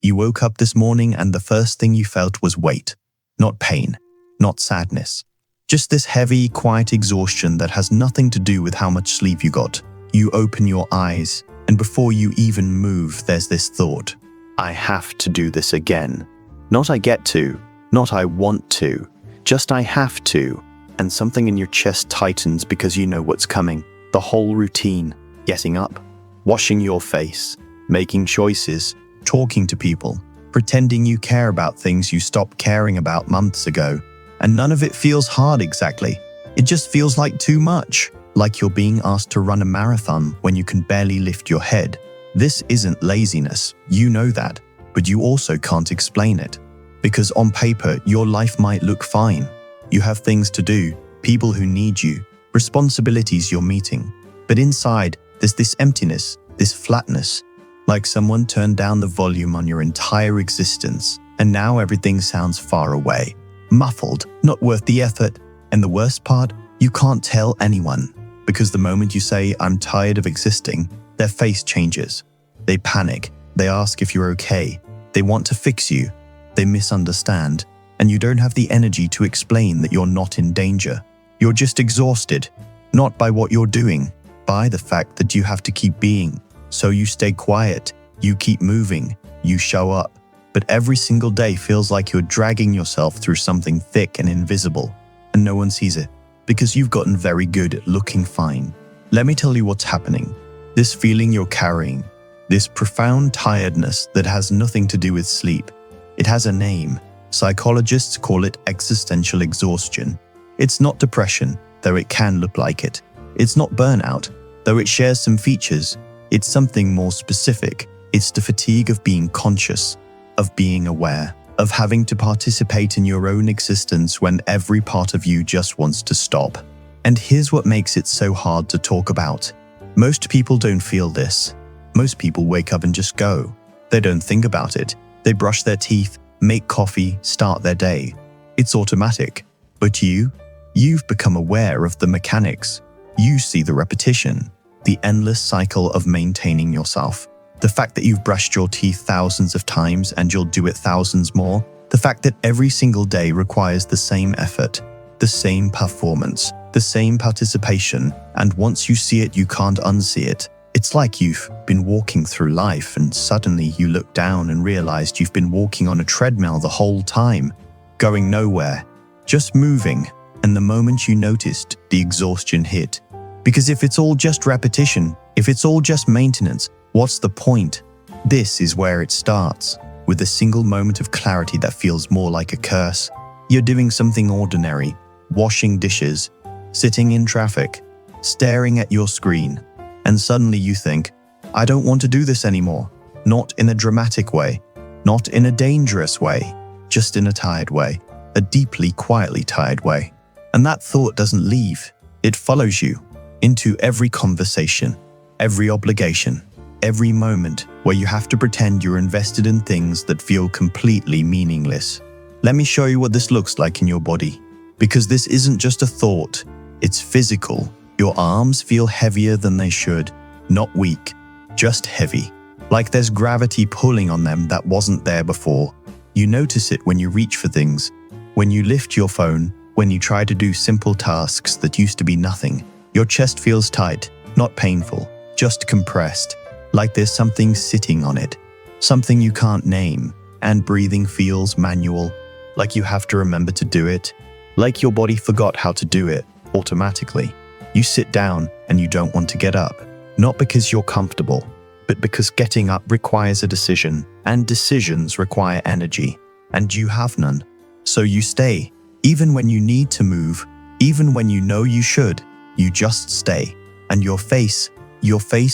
You woke up this morning and the first thing you felt was weight, not pain, not sadness. Just this heavy, quiet exhaustion that has nothing to do with how much sleep you got. You open your eyes, and before you even move, there's this thought. I have to do this again. Not I get to, not I want to, just I have to. And something in your chest tightens because you know what's coming. The whole routine, getting up, washing your face, making choices, talking to people, pretending you care about things you stopped caring about months ago. And none of it feels hard exactly. It just feels like too much, like you're being asked to run a marathon when you can barely lift your head. This isn't laziness, you know that, but you also can't explain it. Because on paper, your life might look fine. You have things to do, people who need you, responsibilities you're meeting. But inside, there's this emptiness, this flatness, like someone turned down the volume on your entire existence, and now everything sounds far away, muffled, not worth the effort. And the worst part, you can't tell anyone, because the moment you say, I'm tired of existing, their face changes. They panic, they ask if you're okay, they want to fix you, they misunderstand, and you don't have the energy to explain that you're not in danger. You're just exhausted, not by what you're doing, by the fact that you have to keep being. So you stay quiet, you keep moving, you show up, but every single day feels like you're dragging yourself through something thick and invisible, and no one sees it, because you've gotten very good at looking fine. Let me tell you what's happening. This feeling you're carrying, this profound tiredness that has nothing to do with sleep, it has a name. Psychologists call it existential exhaustion. It's not depression, though it can look like it. It's not burnout, though it shares some features. It's something more specific. It's the fatigue of being conscious, of being aware, of having to participate in your own existence when every part of you just wants to stop. And here's what makes it so hard to talk about. Most people don't feel this. Most people wake up and just go. They don't think about it. They brush their teeth, make coffee, start their day. It's automatic. But you've become aware of the mechanics. You see the repetition, the endless cycle of maintaining yourself. The fact that you've brushed your teeth thousands of times and you'll do it thousands more. The fact that every single day requires the same effort, the same performance, the same participation, and once you see it, you can't unsee it. It's like you've been walking through life and suddenly you look down and realized you've been walking on a treadmill the whole time, going nowhere, just moving, and the moment you noticed, the exhaustion hit. Because if it's all just repetition, if it's all just maintenance, what's the point? This is where it starts, with a single moment of clarity that feels more like a curse. You're doing something ordinary, washing dishes, sitting in traffic, staring at your screen, and suddenly you think, I don't want to do this anymore. Not in a dramatic way, not in a dangerous way, just in a tired way, a deeply, quietly tired way. And that thought doesn't leave. It follows you into every conversation, every obligation, every moment where you have to pretend you're invested in things that feel completely meaningless. Let me show you what this looks like in your body. Because this isn't just a thought, it's physical. Your arms feel heavier than they should, not weak, just heavy. Like there's gravity pulling on them that wasn't there before. You notice it when you reach for things, when you lift your phone, when you try to do simple tasks that used to be nothing. Your chest feels tight, not painful, just compressed, like there's something sitting on it, something you can't name, and breathing feels manual, like you have to remember to do it, like your body forgot how to do it automatically. You sit down and you don't want to get up, not because you're comfortable, but because getting up requires a decision, and decisions require energy, and you have none. So you stay, even when you need to move, even when you know you should, you just stay. And your face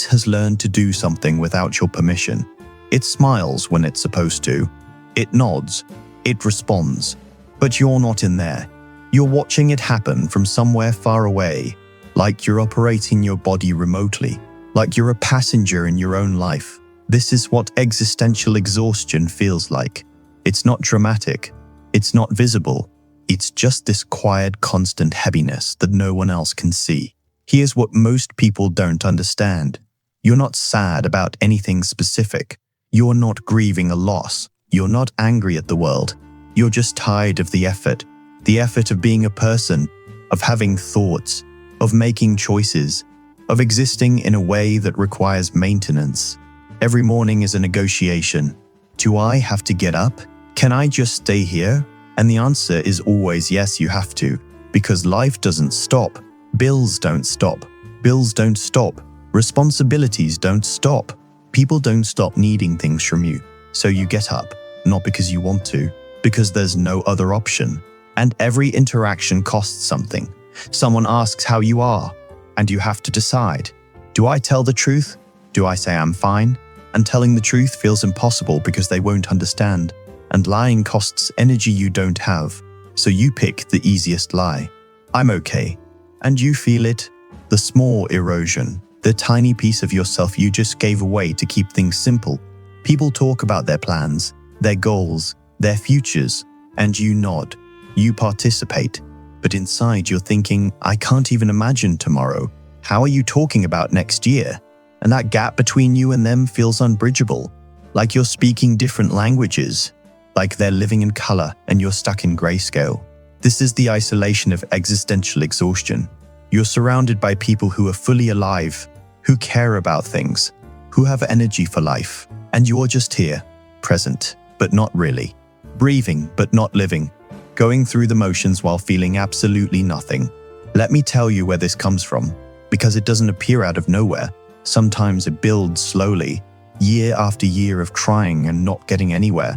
has learned to do something without your permission. It smiles when it's supposed to, it nods, it responds, but you're not in there. You're watching it happen from somewhere far away, like you're operating your body remotely, like you're a passenger in your own life. This is what existential exhaustion feels like. It's not dramatic, it's not visible, it's just this quiet, constant heaviness that no one else can see. Here's what most people don't understand. You're not sad about anything specific. You're not grieving a loss. You're not angry at the world. You're just tired of the effort of being a person, of having thoughts, of making choices, of existing in a way that requires maintenance. Every morning is a negotiation. Do I have to get up? Can I just stay here? And the answer is always yes, you have to, because life doesn't stop. Bills don't stop. Bills don't stop. Responsibilities don't stop. People don't stop needing things from you. So you get up, not because you want to, because there's no other option. And every interaction costs something. Someone asks how you are, and you have to decide. Do I tell the truth? Do I say I'm fine? And telling the truth feels impossible because they won't understand. And lying costs energy you don't have. So you pick the easiest lie. I'm okay. And you feel it. The small erosion. The tiny piece of yourself you just gave away to keep things simple. People talk about their plans, their goals, their futures, and you nod. You participate. But inside you're thinking, I can't even imagine tomorrow. How are you talking about next year? And that gap between you and them feels unbridgeable. Like you're speaking different languages. Like they're living in color and you're stuck in grayscale. This is the isolation of existential exhaustion. You're surrounded by people who are fully alive, who care about things, who have energy for life. And you're just here, present, but not really. Breathing, but not living. Going through the motions while feeling absolutely nothing. Let me tell you where this comes from, because it doesn't appear out of nowhere. Sometimes it builds slowly, year after year of trying and not getting anywhere,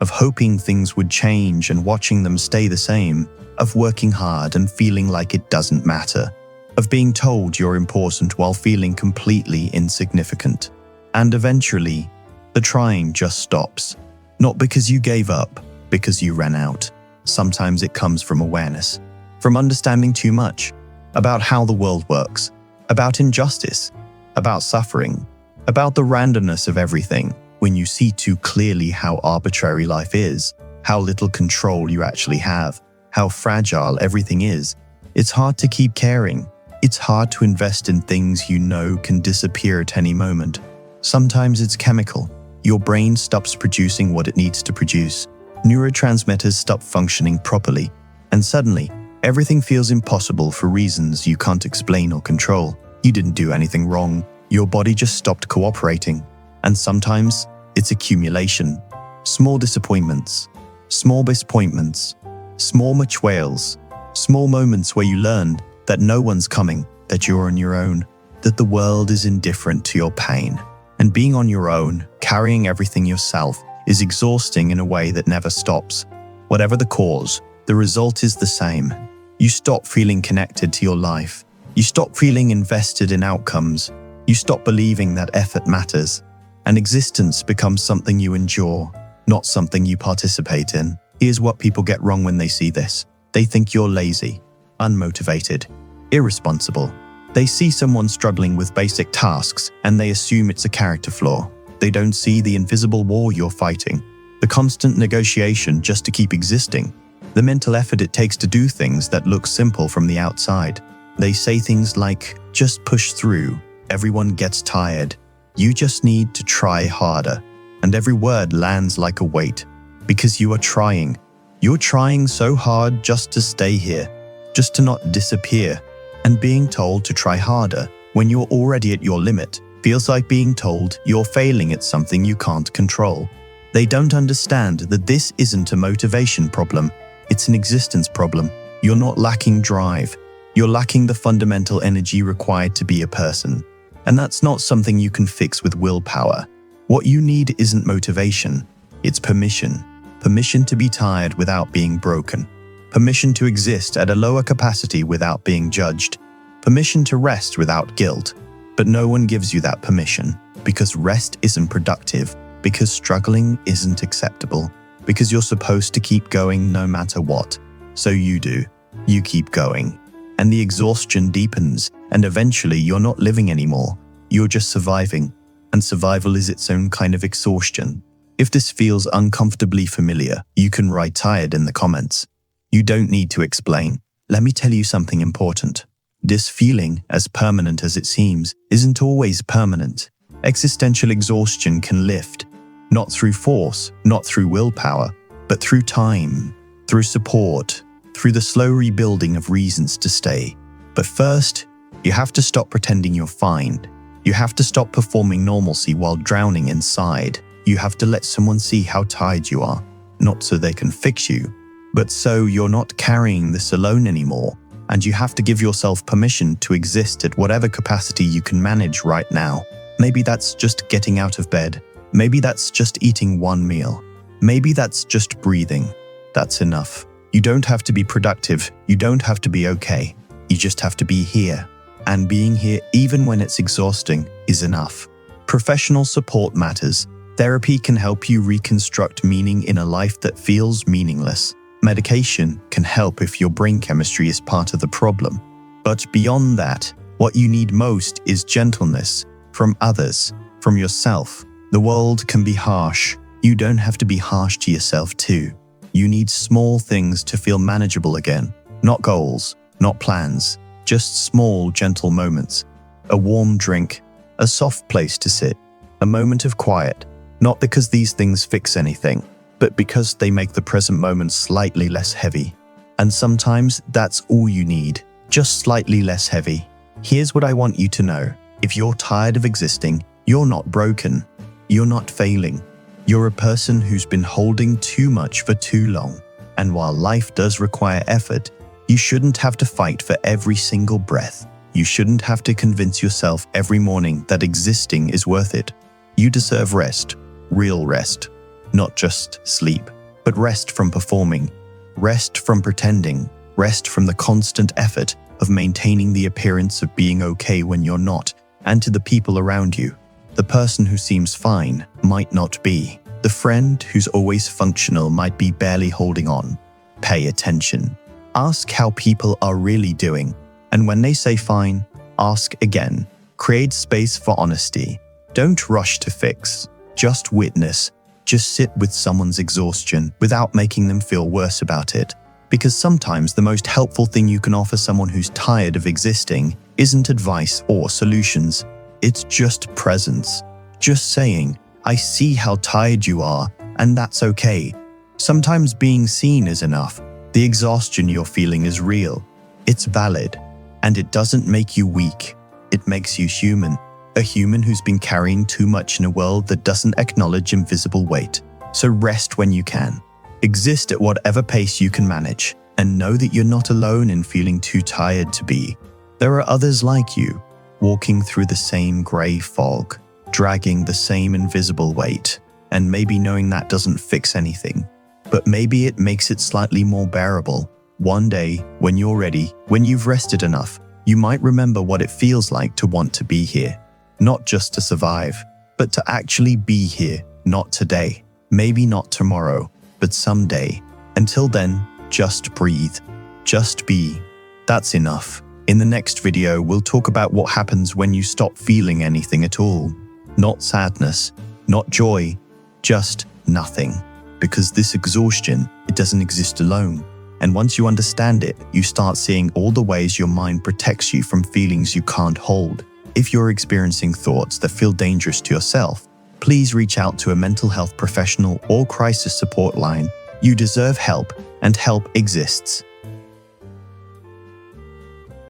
of hoping things would change and watching them stay the same, of working hard and feeling like it doesn't matter, of being told you're important while feeling completely insignificant. And eventually, the trying just stops. Not because you gave up, because you ran out. Sometimes it comes from awareness, from understanding too much, about how the world works, about injustice, about suffering, about the randomness of everything. When you see too clearly how arbitrary life is, how little control you actually have, how fragile everything is, it's hard to keep caring. It's hard to invest in things you know can disappear at any moment. Sometimes it's chemical. Your brain stops producing what it needs to produce. Neurotransmitters stop functioning properly, and suddenly, everything feels impossible for reasons you can't explain or control. You didn't do anything wrong. Your body just stopped cooperating. And sometimes, it's accumulation. Small disappointments, small betrayals, small moments where you learn that no one's coming, that you're on your own, that the world is indifferent to your pain. And being on your own, carrying everything yourself, is exhausting in a way that never stops. Whatever the cause, the result is the same. You stop feeling connected to your life. You stop feeling invested in outcomes. You stop believing that effort matters. And existence becomes something you endure, not something you participate in. Here's what people get wrong when they see this. They think you're lazy, unmotivated, irresponsible. They see someone struggling with basic tasks and they assume it's a character flaw. They don't see the invisible war you're fighting, the constant negotiation just to keep existing, the mental effort it takes to do things that look simple from the outside. They say things like, just push through, everyone gets tired, you just need to try harder. And every word lands like a weight, because you are trying. You're trying so hard just to stay here, just to not disappear. And being told to try harder when you're already at your limit feels like being told you're failing at something you can't control. They don't understand that this isn't a motivation problem, it's an existence problem. You're not lacking drive, you're lacking the fundamental energy required to be a person. And that's not something you can fix with willpower. What you need isn't motivation, it's permission. Permission to be tired without being broken. Permission to exist at a lower capacity without being judged. Permission to rest without guilt. But no one gives you that permission, because rest isn't productive, because struggling isn't acceptable, because you're supposed to keep going no matter what. So you do. You keep going. And the exhaustion deepens, and eventually you're not living anymore. You're just surviving. And survival is its own kind of exhaustion. If this feels uncomfortably familiar, you can write tired in the comments. You don't need to explain. Let me tell you something important. This feeling, as permanent as it seems, isn't always permanent. Existential exhaustion can lift, Not through force, not through willpower, but through time, through support, through the slow rebuilding of reasons to stay. But first, you have to stop pretending you're fine. You have to stop performing normalcy while drowning inside. You have to let someone see how tired you are, not so they can fix you, but so you're not carrying this alone anymore. And you have to give yourself permission to exist at whatever capacity you can manage right now. Maybe that's just getting out of bed. Maybe that's just eating one meal. Maybe that's just breathing. That's enough. You don't have to be productive. You don't have to be okay. You just have to be here. And being here, even when it's exhausting, is enough. Professional support matters. Therapy can help you reconstruct meaning in a life that feels meaningless. Medication can help if your brain chemistry is part of the problem. But beyond that, what you need most is gentleness from others, from yourself. The world can be harsh. You don't have to be harsh to yourself too. You need small things to feel manageable again. Not goals, not plans, just small, gentle moments. A warm drink, a soft place to sit, a moment of quiet. Not because these things fix anything, but because they make the present moment slightly less heavy. And sometimes that's all you need, just slightly less heavy. Here's what I want you to know. If you're tired of existing, you're not broken. You're not failing. You're a person who's been holding too much for too long. And while life does require effort, you shouldn't have to fight for every single breath. You shouldn't have to convince yourself every morning that existing is worth it. You deserve rest, real rest. Not just sleep, but rest from performing, rest from pretending, rest from the constant effort of maintaining the appearance of being okay when you're not, and to the people around you. The person who seems fine might not be. The friend who's always functional might be barely holding on. Pay attention. Ask how people are really doing. And when they say fine, ask again. Create space for honesty. Don't rush to fix. Just witness. Just sit with someone's exhaustion without making them feel worse about it. Because sometimes the most helpful thing you can offer someone who's tired of existing isn't advice or solutions. It's just presence. Just saying, I see how tired you are, and that's okay. Sometimes being seen is enough. The exhaustion you're feeling is real. It's valid. And it doesn't make you weak. It makes you human. A human who's been carrying too much in a world that doesn't acknowledge invisible weight. So rest when you can. Exist at whatever pace you can manage. And know that you're not alone in feeling too tired to be. There are others like you, walking through the same grey fog, dragging the same invisible weight. And maybe knowing that doesn't fix anything. But maybe it makes it slightly more bearable. One day, when you're ready, when you've rested enough, you might remember what it feels like to want to be here. Not just to survive, but to actually be here, not today, maybe not tomorrow, but someday. Until then, just breathe. Just be. That's enough. In the next video, we'll talk about what happens when you stop feeling anything at all. Not sadness, not joy, just nothing. Because this exhaustion, it doesn't exist alone. And once you understand it, you start seeing all the ways your mind protects you from feelings you can't hold. If you're experiencing thoughts that feel dangerous to yourself, please reach out to a mental health professional or crisis support line. You deserve help, and help exists.